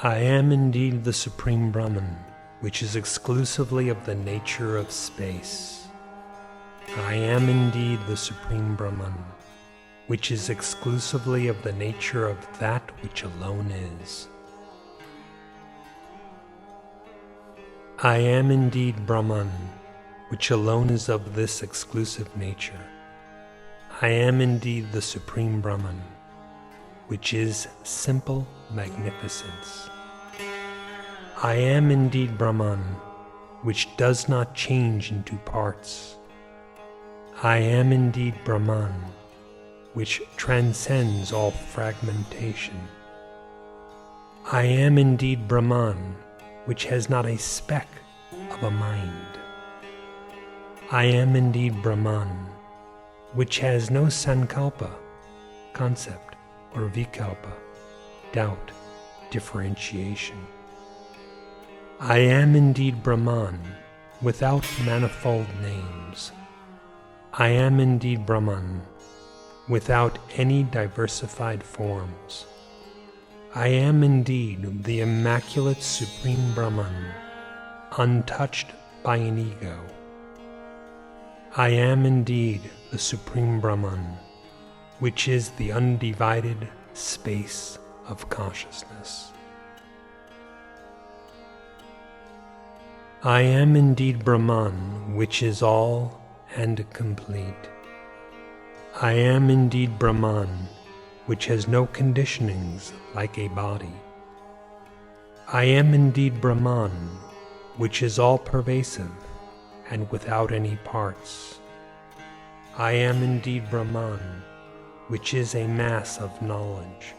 I am indeed the Supreme Brahman, which is exclusively of the nature of space. I am indeed the Supreme Brahman, which is exclusively of the nature of that which alone is. I am indeed Brahman, which alone is of this exclusive nature. I am indeed the Supreme Brahman, which is simple magnificence. I am indeed Brahman, which does not change into parts. I am indeed Brahman, which transcends all fragmentation. I am indeed Brahman, which has not a speck of a mind. I am indeed Brahman, which has no sankalpa, concept, or vikalpa, doubt, differentiation. I am indeed Brahman, without manifold names. I am indeed Brahman, without any diversified forms. I am indeed the immaculate Supreme Brahman, untouched by an ego. I am indeed the Supreme Brahman, which is the undivided space of consciousness. I am indeed Brahman, which is all and complete. I am indeed Brahman, which has no conditionings like a body. I am indeed Brahman, which is all-pervasive and without any parts. I am indeed Brahman, which is a mass of knowledge.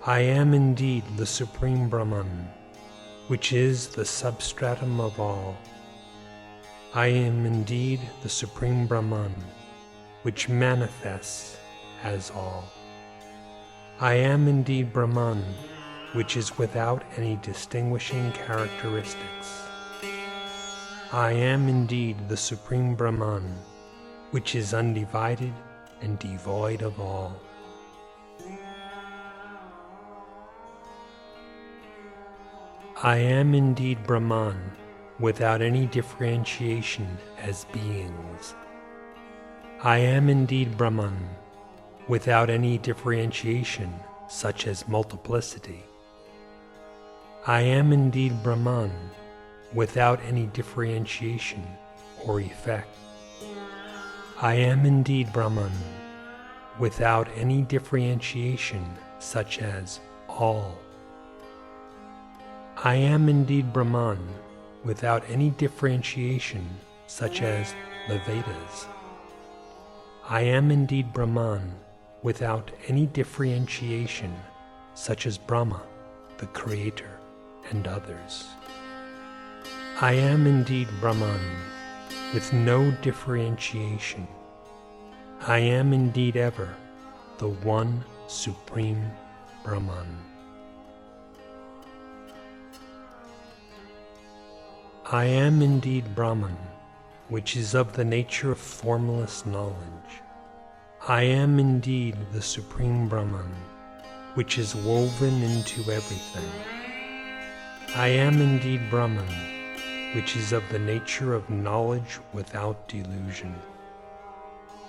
I am indeed the Supreme Brahman, which is the substratum of all. I am indeed the Supreme Brahman, which manifests as all. I am indeed Brahman, which is without any distinguishing characteristics. I am indeed the Supreme Brahman, which is undivided and devoid of all. I am indeed Brahman, without any differentiation as beings. I am indeed Brahman, without any differentiation such as multiplicity. I am indeed Brahman, without any differentiation or effect. I am indeed Brahman, without any differentiation such as all. I am indeed Brahman, without any differentiation such as the Vedas. I am indeed Brahman, without any differentiation, such as Brahma, the Creator, and others. I am indeed Brahman, with no differentiation. I am indeed ever the one Supreme Brahman. I am indeed Brahman, which is of the nature of formless knowledge. I am indeed the Supreme Brahman, which is woven into everything. I am indeed Brahman, which is of the nature of knowledge without delusion.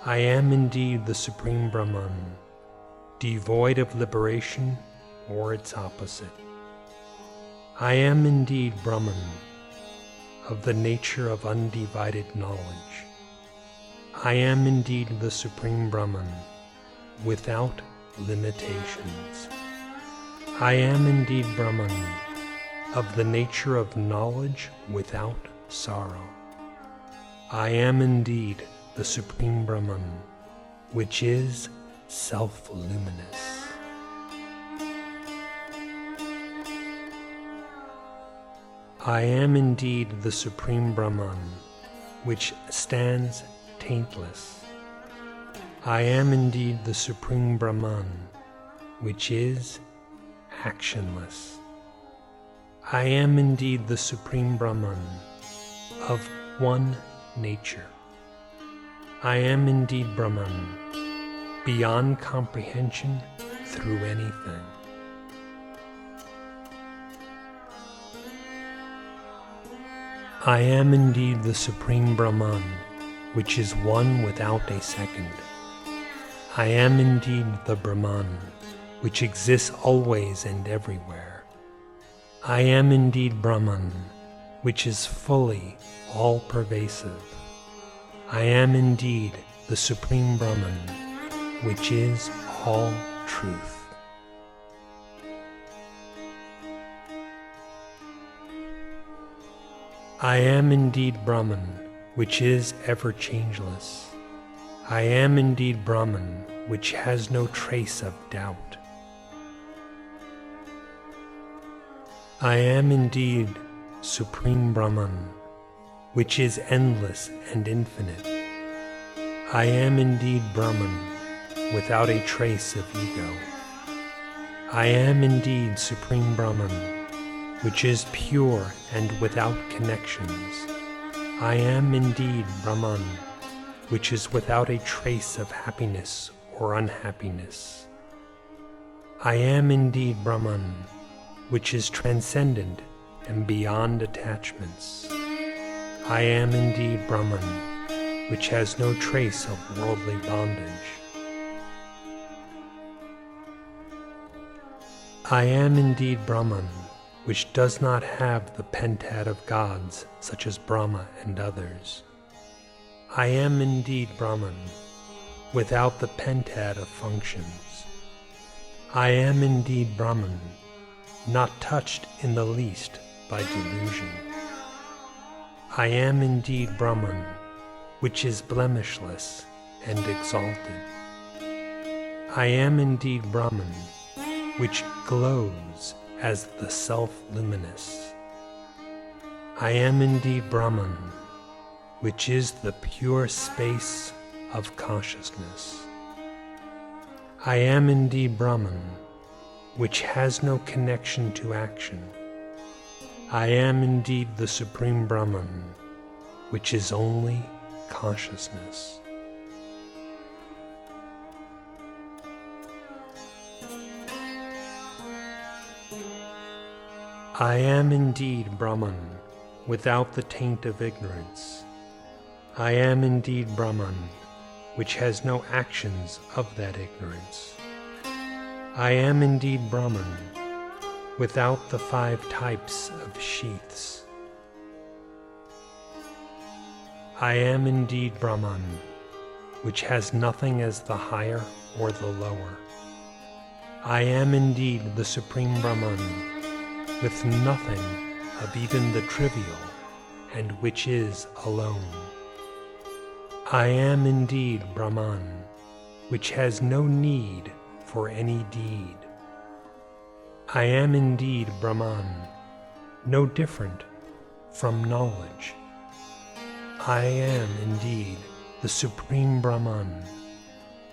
I am indeed the Supreme Brahman, devoid of liberation or its opposite. I am indeed Brahman, of the nature of undivided knowledge. I am indeed the Supreme Brahman, without limitations. I am indeed Brahman, of the nature of knowledge without sorrow. I am indeed the Supreme Brahman, which is self-luminous. I am indeed the Supreme Brahman, which stands taintless. I am indeed the Supreme Brahman, which is actionless. I am indeed the Supreme Brahman, of one nature. I am indeed Brahman, beyond comprehension through anything. I am indeed the Supreme Brahman, which is one without a second. I am indeed the Brahman, which exists always and everywhere. I am indeed Brahman, which is fully all-pervasive. I am indeed the Supreme Brahman, which is all truth. I am indeed Brahman, which is ever changeless. I am indeed Brahman, which has no trace of doubt. I am indeed Supreme Brahman, which is endless and infinite. I am indeed Brahman, without a trace of ego. I am indeed Supreme Brahman, which is pure and without connections. I am indeed Brahman, which is without a trace of happiness or unhappiness. I am indeed Brahman, which is transcendent and beyond attachments. I am indeed Brahman, which has no trace of worldly bondage. I am indeed Brahman, which does not have the pentad of gods such as Brahma and others. I am indeed Brahman, without the pentad of functions. I am indeed Brahman, not touched in the least by delusion. I am indeed Brahman, which is blemishless and exalted. I am indeed Brahman, which glows as the self-luminous. I am indeed Brahman, which is the pure space of consciousness. I am indeed Brahman, which has no connection to action. I am indeed the Supreme Brahman, which is only consciousness. I am indeed Brahman, without the taint of ignorance. I am indeed Brahman, which has no actions of that ignorance. I am indeed Brahman, without the 5 types of sheaths. I am indeed Brahman, which has nothing as the higher or the lower. I am indeed the Supreme Brahman, with nothing of even the trivial, and which is alone. I am indeed Brahman, which has no need for any deed. I am indeed Brahman, no different from knowledge. I am indeed the Supreme Brahman,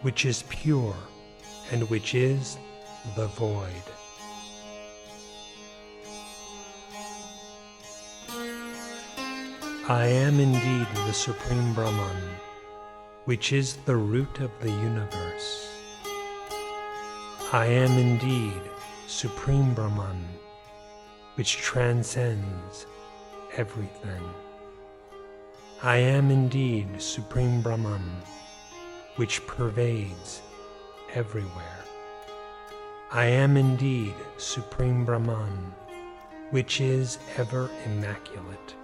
which is pure and which is the void. I am indeed the Supreme Brahman, which is the root of the universe. I am indeed Supreme Brahman, which transcends everything. I am indeed Supreme Brahman, which pervades everywhere. I am indeed Supreme Brahman, which is ever immaculate.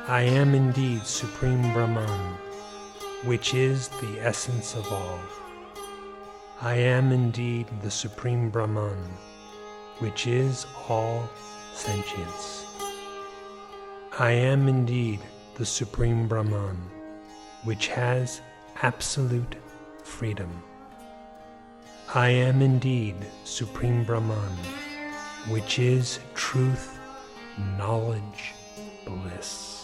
I am indeed Supreme Brahman, which is the essence of all. I am indeed the Supreme Brahman, which is all sentience. I am indeed the Supreme Brahman, which has absolute freedom. I am indeed Supreme Brahman, which is truth, knowledge, bliss.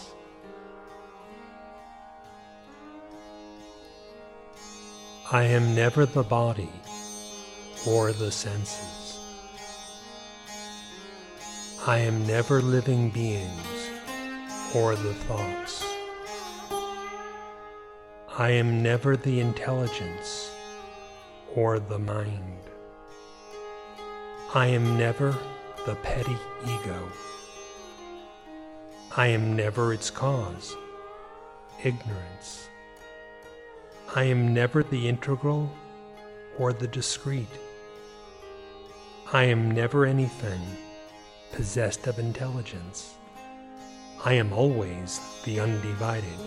I am never the body or the senses. I am never living beings or the thoughts. I am never the intelligence or the mind. I am never the petty ego. I am never its cause, ignorance. I am never the integral or the discrete. I am never anything possessed of intelligence. I am always the undivided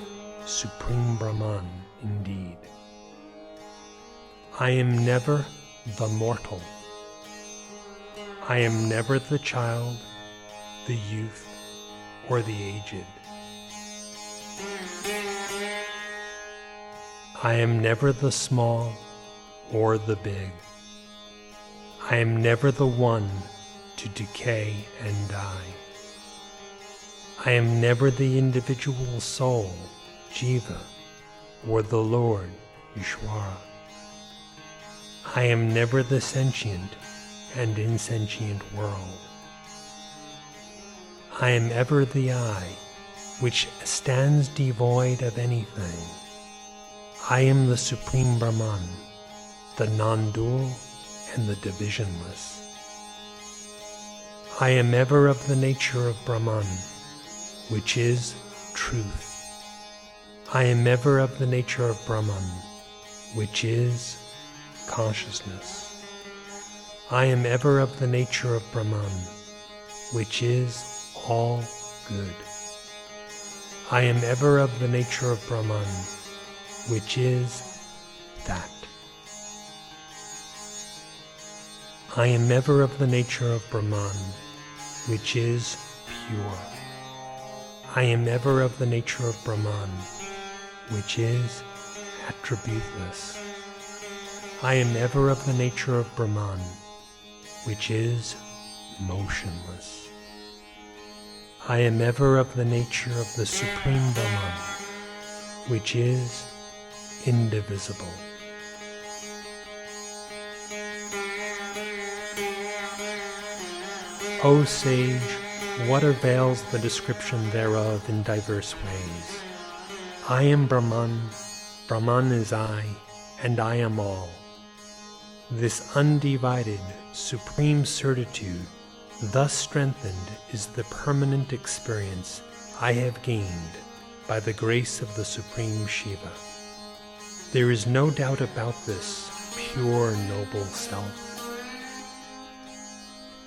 Supreme Brahman indeed. I am never the mortal. I am never the child, the youth, or the aged. I am never the small or the big. I am never the one to decay and die. I am never the individual soul, Jiva, or the Lord, Ishvara. I am never the sentient and insentient world. I am ever the I, which stands devoid of anything. I am the Supreme Brahman, the non-dual and the divisionless. I am ever of the nature of Brahman, which is truth. I am ever of the nature of Brahman, which is consciousness. I am ever of the nature of Brahman, which is all good. I am ever of the nature of Brahman, which is that. I am ever of the nature of Brahman, which is pure. I am ever of the nature of Brahman, which is attributeless. I am ever of the nature of Brahman, which is motionless. I am ever of the nature of the Supreme Brahman, which is indivisible. O sage, what avails the description thereof in diverse ways? I am Brahman, Brahman is I, and I am all. This undivided, supreme certitude, thus strengthened, is the permanent experience I have gained by the grace of the Supreme Shiva. There is no doubt about this pure, noble self.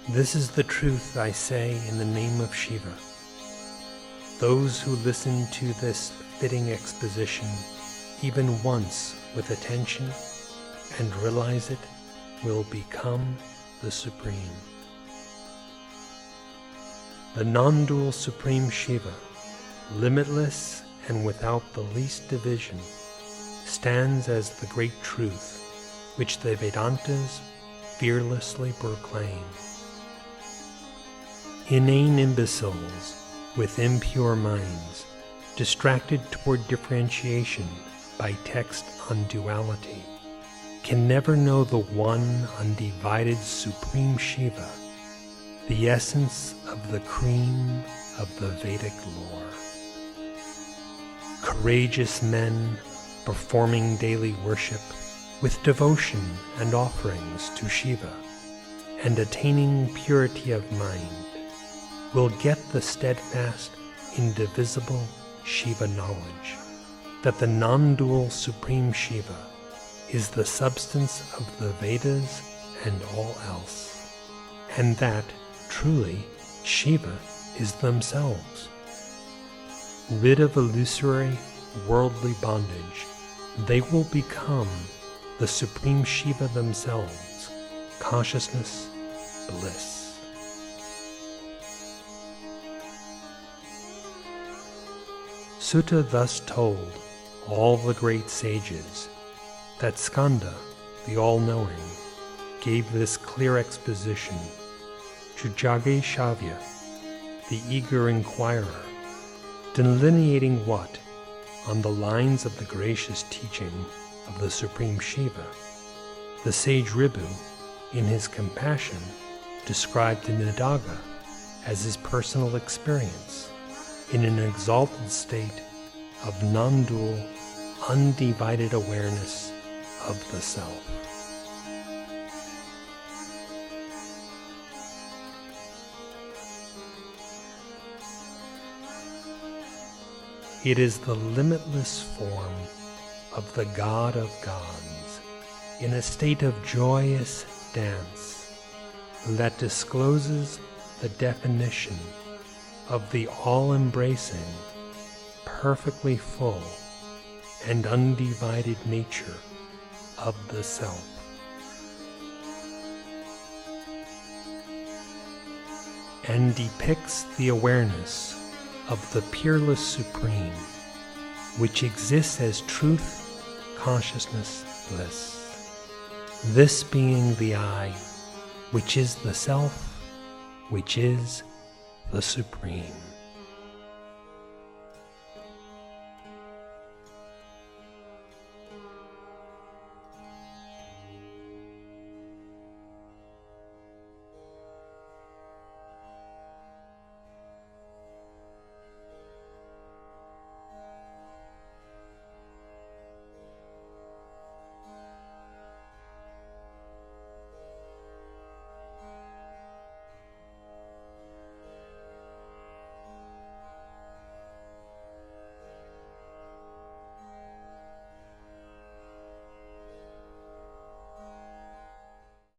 This is the truth I say in the name of Shiva. Those who listen to this fitting exposition even once with attention and realize it will become the Supreme. The non-dual Supreme Shiva, limitless and without the least division, stands as the great truth which the Vedantas fearlessly proclaim. Inane imbeciles with impure minds, distracted toward differentiation by text on duality, can never know the one undivided Supreme Shiva, the essence of the cream of the Vedic lore. Courageous men performing daily worship with devotion and offerings to Shiva and attaining purity of mind will get the steadfast, indivisible Shiva knowledge that the non-dual Supreme Shiva is the substance of the Vedas and all else, and that, truly, Shiva is themselves. Rid of illusory, worldly bondage, they will become the Supreme Shiva themselves, consciousness, bliss. Sutta thus told all the great sages that Skanda, the all-knowing, gave this clear exposition to Jageshavya, the eager inquirer, delineating what, on the lines of the gracious teaching of the Supreme Shiva, the sage Ribhu, in his compassion, described in Nidagha as his personal experience in an exalted state of non-dual, undivided awareness of the Self. It is the limitless form of the God of gods in a state of joyous dance that discloses the definition of the all-embracing, perfectly full, and undivided nature of the Self. And depicts the awareness of the peerless Supreme, which exists as truth, consciousness, bliss. This being the I, which is the Self, which is the Supreme.